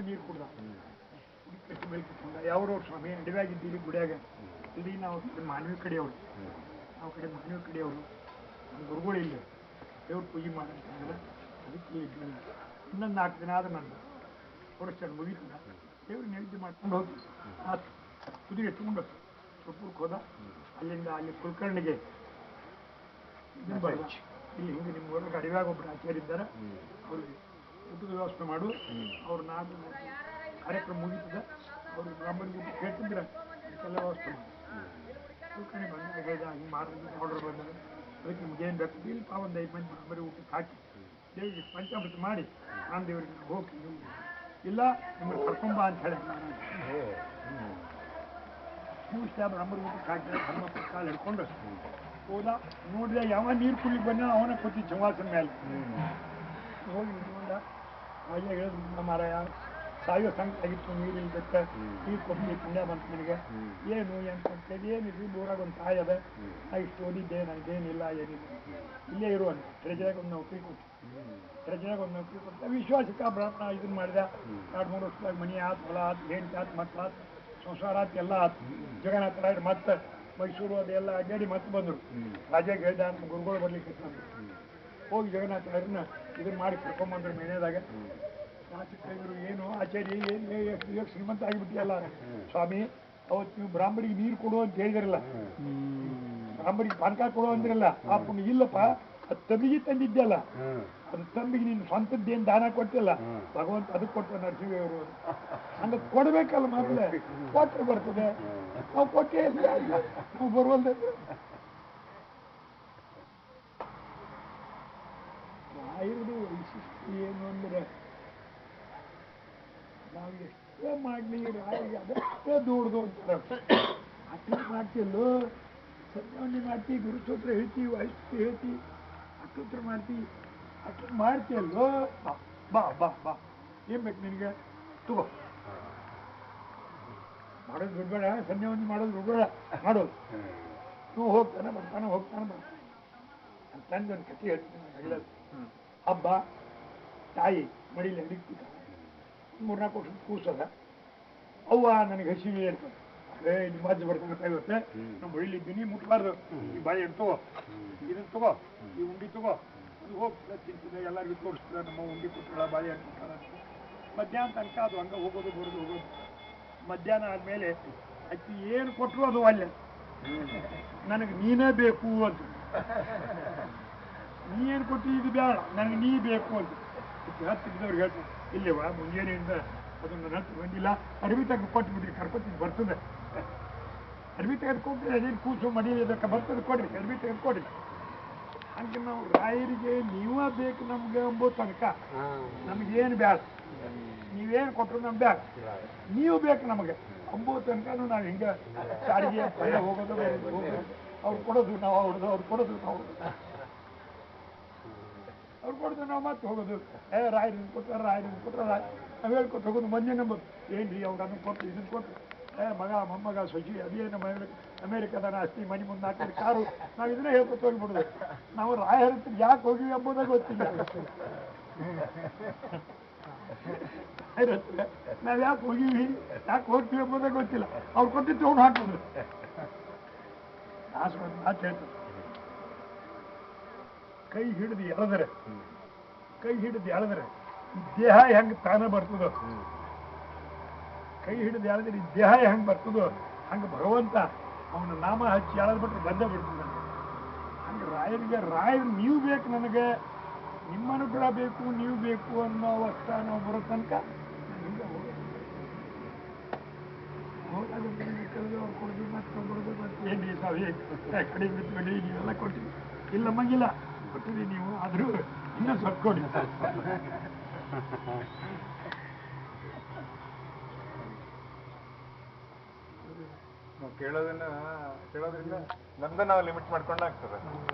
ನೀರು ಕುಡ್ದ ಕುಡಿಕಟ್ಟು ಬೆಳಕಿಟ್ಕೊಂಡ ಯಾವ್ರವ್ರು ಸ್ವಾಮಿ ಅಡಿವಾಗಿದ್ದೀರಿ ಗುಡಿಯಾಗ ಇಲ್ಲಿ ನಾವು ಮಾನವಿ ಕಡೆಯವರು ನಾವು ಕಡೆ ಮಾನವಿ ಕಡೆಯವರು ನಮ್ಮ ಗುರುಗಳು ಇಲ್ಲಿ ದೇವ್ರ ಪೂಜೆ ಮಾಡಂತಂದ್ರೆ ಅದಕ್ಕೆ ಇಲ್ಲಿ ಇನ್ನೊಂದು 4 ದಿನ ಆದ ನಂದು ಹೊರಸ್ತಾನೆ ಮುಗೀತದ ದೇವ್ರ ನೈವೇದ್ಯ ಮಾಡ್ಕೊಂಡು ಹೋಗಿ ಆತು ಕುದುರೆ ಎತ್ಕೊಂಡು ಸುರ್ಪುರಕ್ಕೆ ಹೋದ ಅಲ್ಲಿಂದ ಅಲ್ಲಿ ಕುಲಕರ್ಣಿಗೆ ಇಲ್ಲಿ ಹಿಂಗೆ ನಿಮ್ಮ ಒಳಗೆ ಅಡಿವಾಗ ಒಬ್ಬರು ಆಚಾರ್ಯ ಇದ್ದಾರೆ ಅವ್ರಿಗೆ ಊಟದ ವ್ಯವಸ್ಥೆ ಮಾಡು ಅವ್ರು ನಾನು ಕಾರ್ಯಕ್ರಮ ಮುಗೀತದೆ ಅವ್ರಿಗೆ ಬ್ರಾಹ್ಮಣಿಗೆ ಕೇಳ್ತಿದ್ರೆ ಅದಕ್ಕೆಲ್ಲ ವ್ಯವಸ್ಥೆ ಮಾಡಿ ಕುಲಕರ್ಣಿ ಬಂದಾಗ ಹೇಳಿದ ಹಿಂಗೆ ಮಾಡಿದ್ರೆ ಆರ್ಡರ್ ಬಂದಾಗ ಅದಕ್ಕೆ ನಿಮ್ಗೆ ಏನು ಬೇಕು ಇಲ್ಪ ಒಂದು 5 ಮಂದಿ ಬ್ರಾಹ್ಮಣಿ ಊಟಕ್ಕೆ ಹಾಕಿ ದೇವರಿಗೆ ಪಂಚಾಮೃತ ಮಾಡಿ ನಾನು ದೇವರಿಗೆ ಹೋಗಿ ನೀವು ಇಲ್ಲ ನಿಮ್ಮನ್ನು ಕರ್ಕೊಂಬ ಅಂತ ಹೇಳಿ ಮುಗಿಸ್ತಾ ಬ್ರಾಹ್ಮಣ ಊಟಕ್ಕೆ ಹಾಕಿ ಧರ್ಮಪ್ಪ ಕಾಲು ಹಿಡ್ಕೊಂಡು ಹೋದ ನೋಡಿದೆ ಯಾವ ನೀರು ಕುಡ್ಲಿಕ್ಕೆ ಬಂದ ಅವನ ಕೂತಿ ಚವಾಸನ ಮೇಲೆ ಹೋಗಿ ನಿಂತ್ಕೊಂಡ ಹಾಗೆ ಹೇಳಿದ್ರು ಮಾರಾಯ ಸಾಯೋ ಸಂಕಟ ಆಗಿತ್ತು ನೀರು ಇಲ್ದಕ್ಕೆ ನೀರು ಕೊಟ್ಟು ಪುಣ್ಯ ಬಂತು ನನಗೆ ಏನು ಅಂತಂತೇಳಿ ಏನಿದ್ವಿ ಊರಾಗ ಒಂದು ತಾಯಿ ಅದ ನಾ ಇಷ್ಟು ಓದಿದ್ದೆ ನನಗೇನಿಲ್ಲ ಏನಿಲ್ಲ ಇಲ್ಲೇ ಇರುವಂತ ಟ್ರೆಜರಾಗ ಒಂದು ನೌಕರಿ ಕೊಟ್ಟು ಟ್ರೆಜರಾಗ ಒಂದು ನೌಕರಿ ಕೊಟ್ಟು ವಿಶ್ವಾಸಕ್ಕೆ ಬ್ರಾಹ್ಮಣ ಇದನ್ನು ಮಾಡಿದ 2-3 ವರ್ಷದಾಗ ಮನೆ ಆತು ಹೊಲ ಆತು ಹೆಂಡತಿ ಆತು ಮಕ್ಕಳು ಆತು ಸಂಸಾರ ಆತು ಎಲ್ಲ ಆತು ಜಗನ್ನಾಥ ರಾಯರು ಮತ್ತೆ ಮೈಸೂರು ಅದೆಲ್ಲ ಅಡ್ಡಾಡಿ ಮತ್ತೆ ಬಂದರು ರಾಜಾಗ ಹೇಳ್ದ ನಮ್ಮ ಗುರುಗಳು ಬರ್ಲಿಕ್ಕೆ ಬಂದರು ಹೋಗಿ ಜಗನ್ನಾಥ ರಾಯರನ್ನ ಇದನ್ನು ಮಾಡಿ ಕರ್ಕೊಂಬಂದ್ರು ಮೇನೇದಾಗ ರಾಜ ಹೇಳಿದ್ರು ಏನು ಆಚಾರ್ಯ ಏನು ಶ್ರೀಮಂತ ಆಗಿಬಿಟ್ಟಿಯಲ್ಲ ಸ್ವಾಮಿ ಅವತ್ತು ನೀವು ಬ್ರಾಹ್ಮಣಿಗೆ ನೀರು ಕೊಡು ಅಂತ ಹೇಳಿದ್ರಲ್ಲ ಬ್ರಾಹ್ಮಣಿಗೆ ಪಾನಕ ಕೊಡು ಅಂದ್ರಲ್ಲ ಆ ಪುಣ್ಯ ಇಲ್ಲಪ್ಪ ಅದು ತಂಬಿಗೆ ತಂದಿದ್ದೆಲ್ಲ ಅದು ತಂಬಿಗೆ ನೀನು ಸ್ವಂತದ್ದೇನು ದಾನ ಕೊಟ್ಟಿಲ್ಲ ಭಗವಂತ ಅದಕ್ಕೆ ಕೊಟ್ಟು ನರಸಿಂಹವರು ಹಂಗೆ ಕೊಡ್ಬೇಕಲ್ಲ ಮೊದಲೇ ಕೊಟ್ಟರೆ ಬರ್ತದೆ ನಾವು ಕೊಟ್ಟೇ ಇಲ್ಲ ನಾವು ಬರುವಲ್ದ ರಾಯರದು ವಿಶಿಷ್ಟ ಏನು ಅಂದರೆ ನಾವು ಎಷ್ಟೇ ಮಾಡಲಿ ರಾಯಿಗೆ ಅದಷ್ಟೇ ದೊಡ್ಡದು ಅಂತಾರೆ ಅಷ್ಟು ಮಾಡ್ತಿಲ್ಲೋ ಸಂಜಾವಣೆ ಮಾಡ್ತೀವಿ ಗುರುಸೂತ್ರ ಹೇಳ್ತೀವಿ ವಾಯಿಸ್ತಿ ಹೇಳ್ತೀವಿ ಅಷ್ಟೋತ್ರ ಮಾಡ್ತೀವಿ ಅಷ್ಟು ಮಾಡ್ತೀಯಲ್ಲೋ ಬಾ ಬಾ ಬಾ ಏನು ಬೇಕು ನಿನಗೆ ತಗೋ ಮಾಡೋದು ದುಡ್ಬೇಡ ಸಂಜಾವಣೆ ಮಾಡೋದು ದುಡ್ಬೇಡ ಮಾಡೋದು ನೀವು ಹೋಗ್ತಾನೆ ಬರ್ತಾನೆ ಬರ್ತಾನೆ ಅಂತಂದು ಒಂದು ಕಥೆ ಹೇಳ್ತೀನಿ ಹೇಳೋದು ಹಬ್ಬ ತಾಯಿ ಮಡಿಲಿ ಅಡಿಕ್ತಿದ್ದಾನೆ 3-4 ವರ್ಷದ ಕೂಸದ ಅವ್ವ ನನಗೆ ಹಸಿವೆ ಇರ್ತದೆ ಅದೇ ನಿಮ್ಮ ಅಜ್ಜ ಬರ್ತಾನೆ ಇವತ್ತೆ ನಾವು ಮಡಿಲಿದ್ದೀನಿ ಮುಟ್ಬಾರ್ದು ಈ ಬಾಳೆ ತಗೋ ಇದನ್ನು ತಗೋ ಈ ಉಂಡಿ ತಗೋ ಅದು ಹೋಗ್ತದೆ ತಿಂತಿದೆ ಎಲ್ಲರಿಗೂ ತೋರಿಸ್ತದೆ ನಮ್ಮ ಉಂಡಿ ಕೊಟ್ಟಳ ಬಾಳೆ ಹಣ್ಣು ಕೊಟ್ಟಳ ಅಂತ ಮಧ್ಯಾಹ್ನ ತನಕ ಅದು ಹಂಗೆ ಹೋಗೋದು ಬರೋದು ಹೋಗೋದು ಮಧ್ಯಾಹ್ನ ಆದಮೇಲೆ ಅಕ್ಕಿ ಏನು ಕೊಟ್ಟರು ಅದು ಅಲ್ಲೇ ನನಗೆ ನೀನೇ ಬೇಕು ಅಂತ ನೀ ಏನು ಕೊಟ್ಟು ಇದು ಬೇಡ ನನಗೆ ನೀ ಬೇಕು ಅಂತ ಹತ್ತಿದ್ದವ್ರಿಗೆ ಹೇಳ್ತಾರೆ ಇಲ್ಲವಾ ಮುಂಜಾನೆಯಿಂದ ಅದೊಂದು ನಟ್ಟು ಬಂದಿಲ್ಲ ಅರ್ವಿ ತೆಗೆದು ಕೊಟ್ಬಿಡ್ರಿ ಕರ್ಕೊತೀನಿ ಬರ್ತದೆ ಅರ್ವಿ ತೆಗೆದುಕೊಟ್ರೆ ಅದೇನು ಕೂಸು ಮಡಿಯದಕ್ಕೆ ಬರ್ತದೆ ಕೊಡ್ರಿ ಅರ್ವಿ ತೆಗೆದುಕೊಡ್ರಿ ಹಂಗೆ ನಾವು ರಾಯರಿಗೆ ನೀವೇ ಬೇಕು ನಮ್ಗೆ ಎಂಬೋ ತನಕ ನಮಗೇನು ಬೇಡ ನೀವೇನು ಕೊಟ್ಟರು ನಮ್ಗೆ ಬೇಡ ನೀವು ಬೇಕು ನಮಗೆ ಅಂಬೋ ತನಕ ನಾವು ಹಿಂಗೆ ಸಾರಿಗೆ ಭಯ ಹೋಗೋದು ಅವ್ರು ಕೊಡೋದು ನಾವು ಹೊಡೆದು ಅವ್ರು ಕೊಡೋದು ನಾವು ಅವ್ರು ಕೊಡೋದು ನಾವು ಮತ್ತೆ ಹೋಗೋದು ರಾಯರಿಂದ ಕೊಟ್ಟರೆ ರಾಯ ನಾವು ಹೇಳ್ಕೊತ ಹೋಗೋದು ಮೊನ್ನೆ ನಂಬೋದು ಏನ್ರಿ ಅವ್ರು ಅದನ್ನು ಕೊಟ್ಟು ಇದನ್ನು ಕೊಟ್ಟು ಮಗ ಮೊಮ್ಮಗ ಸೊಸಿ ಅದೇನು ಅಮೇರಿಕಾದ ಆಸ್ತಿ ಮನೆ ಮುಂದೆ ಹಾಕಿದ ಕಾರು ನಾವು ಇದನ್ನೇ ಹೇಳ್ಕೊತ ಹೋಗ್ಬಿಡೋದು ನಾವು ರಾಯರ ಹತ್ರ ಯಾಕೆ ಹೋಗಿವಿ ಎಂಬುದಾಗ ಗೊತ್ತಿಲ್ಲ ರಾಯರ ಹತ್ರ ನಾವು ಯಾಕೆ ಹೋಗಿವಿ ಯಾಕೆ ಹೋಗ್ತೀವಿ ಎಂಬುದಾಗ ಗೊತ್ತಿಲ್ಲ ಅವ್ರು ಕೊಟ್ಟಿದ್ದು ಅವ್ನು ಹಾಕಿದ್ರು ಮಾತು ಹೇಳ್ತಾರೆ ಕೈ ಹಿಡಿದು ಎಳೆದ್ರೆ ಈ ದೇಹ ಹೆಂಗೆ ತಾನೇ ಬರ್ತದೋ ಕೈ ಹಿಡಿದು ಎಳೆದ್ರೆ ಈ ದೇಹ ಹೆಂಗೆ ಬರ್ತದೋ ಹಂಗೆ ಭಗವಂತ ಅವನ ನಾಮ ಹಚ್ಚಿ ಎಳೆದ್ ಬಿಟ್ರೆ ಬಂದೇ ಬಿಡ್ತದೆ ಹಂಗೆ ರಾಯರು ನೀವು ಬೇಕು ನನಗೆ ನಿಮ್ಮ ಅನುಗ್ರಹ ಬೇಕು ನೀವು ಬೇಕು ಅನ್ನೋ ಅವಸ್ಥೆ ನಾವು ಬರೋ ತನಕ ಹಿಂಗೆ ಅವ್ರು ಕೊಡೋದು ಮತ್ತೆ ಕೊಡೋದು ಮತ್ತೆ ಏನ್ರಿ ತಾವು ಕಡಿಮೆ ಬಿಟ್ಕೊಂಡು ನೀವೆಲ್ಲ ಕೊಡ್ತೀವಿ ಇಲ್ಲ ಮಂಗಿಲ್ಲ ಕೊಟ್ಟಿರಿ ನೀವು ಆದರೂ ಇನ್ನೂ ಸ್ವಲ್ಪ ಕೊಡಿ ಕೇಳೋದ್ರಿಂದ ನಮ್ದು ನಾವು ಲಿಮಿಟ್ ಮಾಡ್ಕೊಂಡಾಗ್ತದೆ